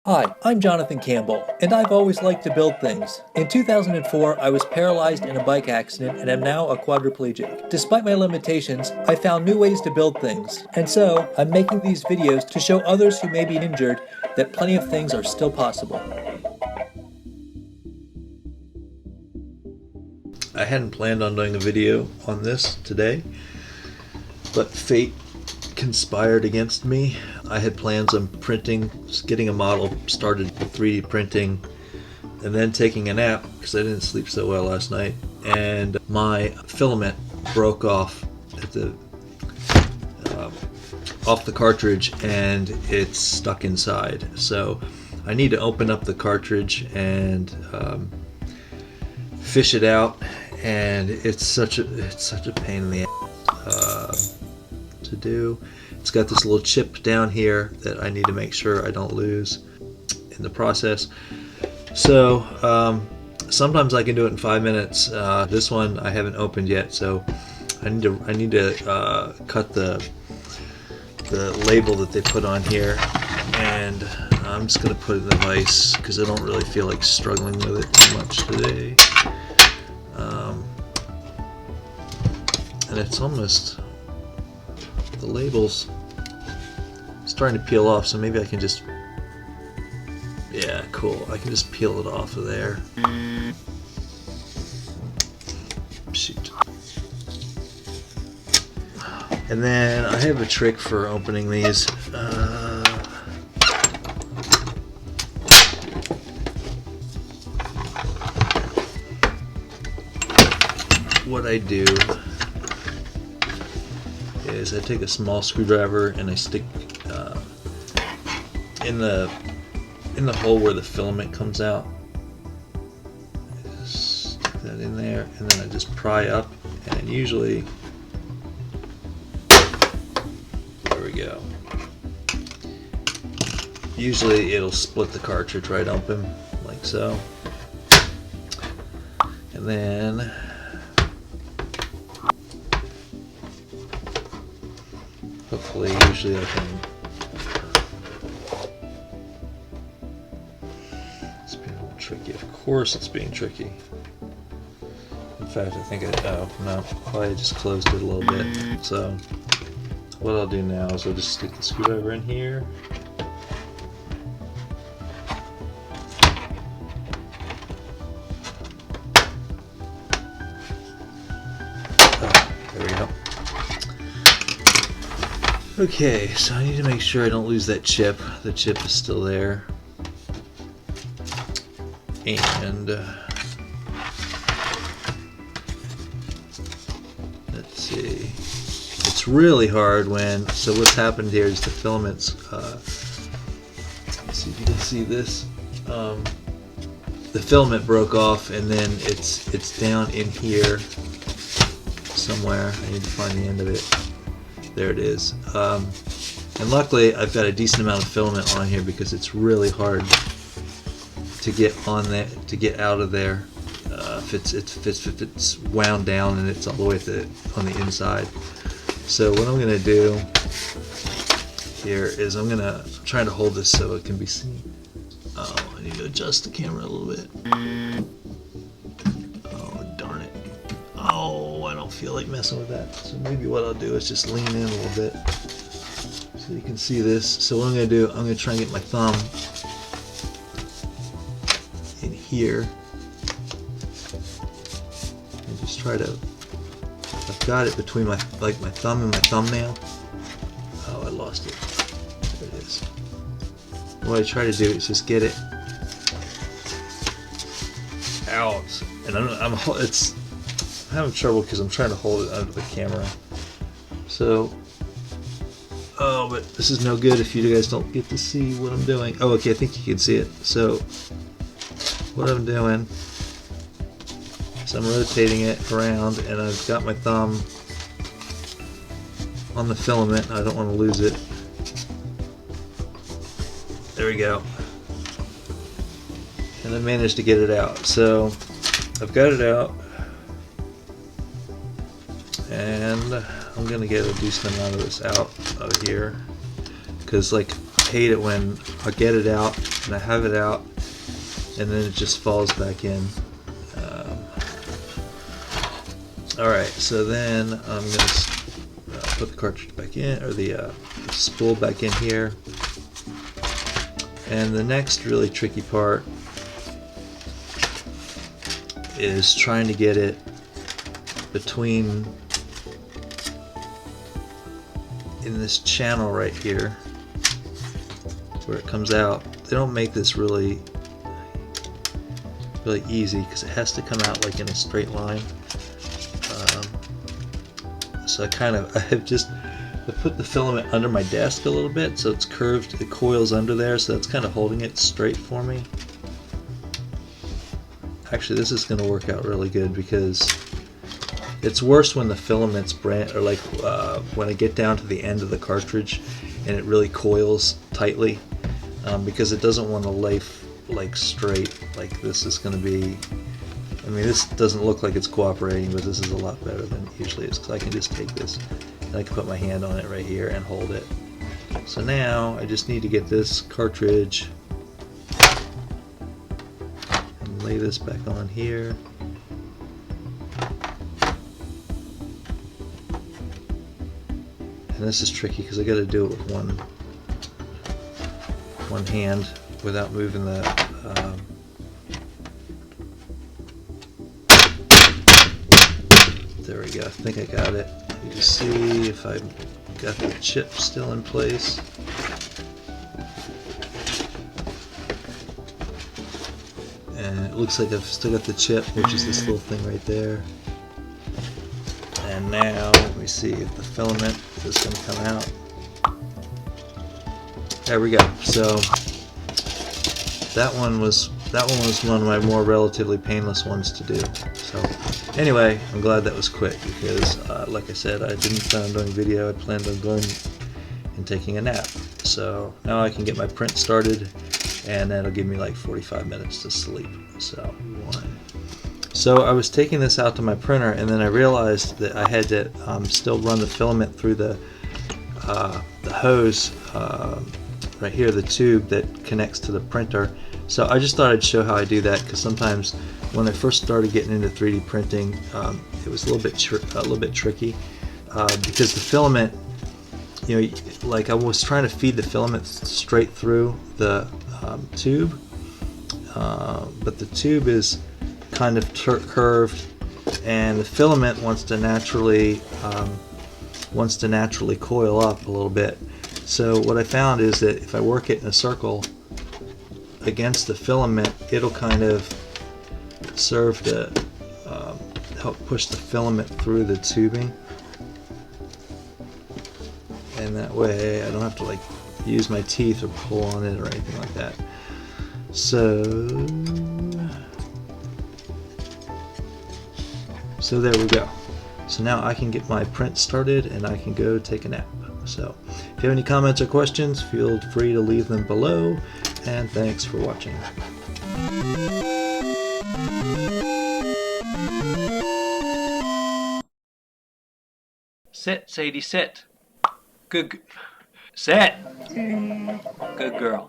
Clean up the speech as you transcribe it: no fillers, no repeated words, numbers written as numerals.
Hi, I'm Jonathan Campbell, and I've always liked to build things. In 2004, I was paralyzed in a bike accident and am now a quadriplegic. Despite my limitations, I found new ways to build things, and so I'm making these videos to show others who may be injured that plenty of things are still possible. I hadn't planned on doing a video on this today, but fate conspired against me. I had plans on printing, getting a model started 3D printing, and then taking a nap because I didn't sleep so well last night, and my filament broke off at the off the cartridge and it's stuck inside. So I need to open up the cartridge and fish it out, and it's such a pain in the ass to do. It's got this little chip down here that I need to make sure I don't lose in the process. So sometimes I can do it in 5 minutes. This one I haven't opened yet, so I need to cut the label that they put on here, and I'm just gonna put it in the vise because I don't really feel like struggling with it too much today. And it's almost, the label's starting to peel off, so maybe I can just, yeah, cool, I can just peel it off of there. Shoot. And then I have a trick for opening these. What I do is I take a small screwdriver and I stick in the hole where the filament comes out. I just stick that in there, and then I just pry up, and usually, there we go. Usually it'll split the cartridge right open, like so. And then hopefully, usually I can. It's being a little tricky. Of course, it's being tricky. In fact, I think I just closed it a little bit. So, what I'll do now is I'll just stick the screwdriver in here. There we go. Okay, so I need to make sure I don't lose that chip. The chip is still there. And let's see. It's really hard when, so what's happened here is the filaments, let's see if you can see this. The filament broke off, and then it's down in here somewhere. I need to find the end of it. There it is. And luckily I've got a decent amount of filament on here because it's really hard to get on there, to get out of there if it's wound down and it's all the way on the inside. So what I'm gonna do here is I'm trying to hold this so it can be seen. Oh, I need to adjust the camera a little bit. Oh, darn it. Oh, I don't feel like messing with that. So maybe what I'll do is just lean in a little bit so you can see this. So what I'm going to do, I'm going to try and get my thumb in here and just try to, I've got it between my thumb and my thumbnail. Oh, I lost it. There it is. What I try to do is just get it out, and I'm having trouble because I'm trying to hold it under the camera. So, oh, but this is no good if you guys don't get to see what I'm doing. Oh, okay, I think you can see it. So, what I'm doing is I'm rotating it around, and I've got my thumb on the filament. I don't want to lose it. There we go. And I managed to get it out. So, I've got it out. And I'm gonna get a decent amount of this out of here, because like hate it when I get it out and I have it out and then it just falls back in. Alright, so then I'm going to put the cartridge back in, or the spool back in here. And the next really tricky part is trying to get it between, in this channel right here where it comes out. They don't make this really easy because it has to come out like in a straight line. So I put the filament under my desk a little bit so it's curved, it coils under there, so that's kind of holding it straight for me. Actually, this is going to work out really good because it's worse when the filaments branch, or like when I get down to the end of the cartridge and it really coils tightly, because it doesn't want to lay like straight. Like this is going to be, I mean, this doesn't look like it's cooperating, but this is a lot better than it usually is because I can just take this and I can put my hand on it right here and hold it. So now I just need to get this cartridge and lay this back on here. And this is tricky because I got to do it with one hand without moving the there we go. I think I got it. You can see if I got the chip still in place. And it looks like I've still got the chip, which is this little thing right there. And now let me see if the filament is going to come out. There we go. So that one was one of my more relatively painless ones to do. So anyway, I'm glad that was quick because like I said, I didn't plan on doing video. I planned on going and taking a nap. So now I can get my print started and that'll give me like 45 minutes to sleep. So I was taking this out to my printer and then I realized that I had to still run the filament through the hose right here, the tube that connects to the printer. So I just thought I'd show how I do that because sometimes when I first started getting into 3D printing, it was a little bit tricky because the filament, you know, like I was trying to feed the filament straight through the tube, but the tube is kind of curved, and the filament wants to naturally coil up a little bit. So what I found is that if I work it in a circle against the filament, it'll kind of serve to help push the filament through the tubing, and that way I don't have to like use my teeth or pull on it or anything like that. So there we go. So now I can get my print started and I can go take a nap. So if you have any comments or questions, feel free to leave them below, and thanks for watching. Sit, Sadie, sit. Sit. Good girl.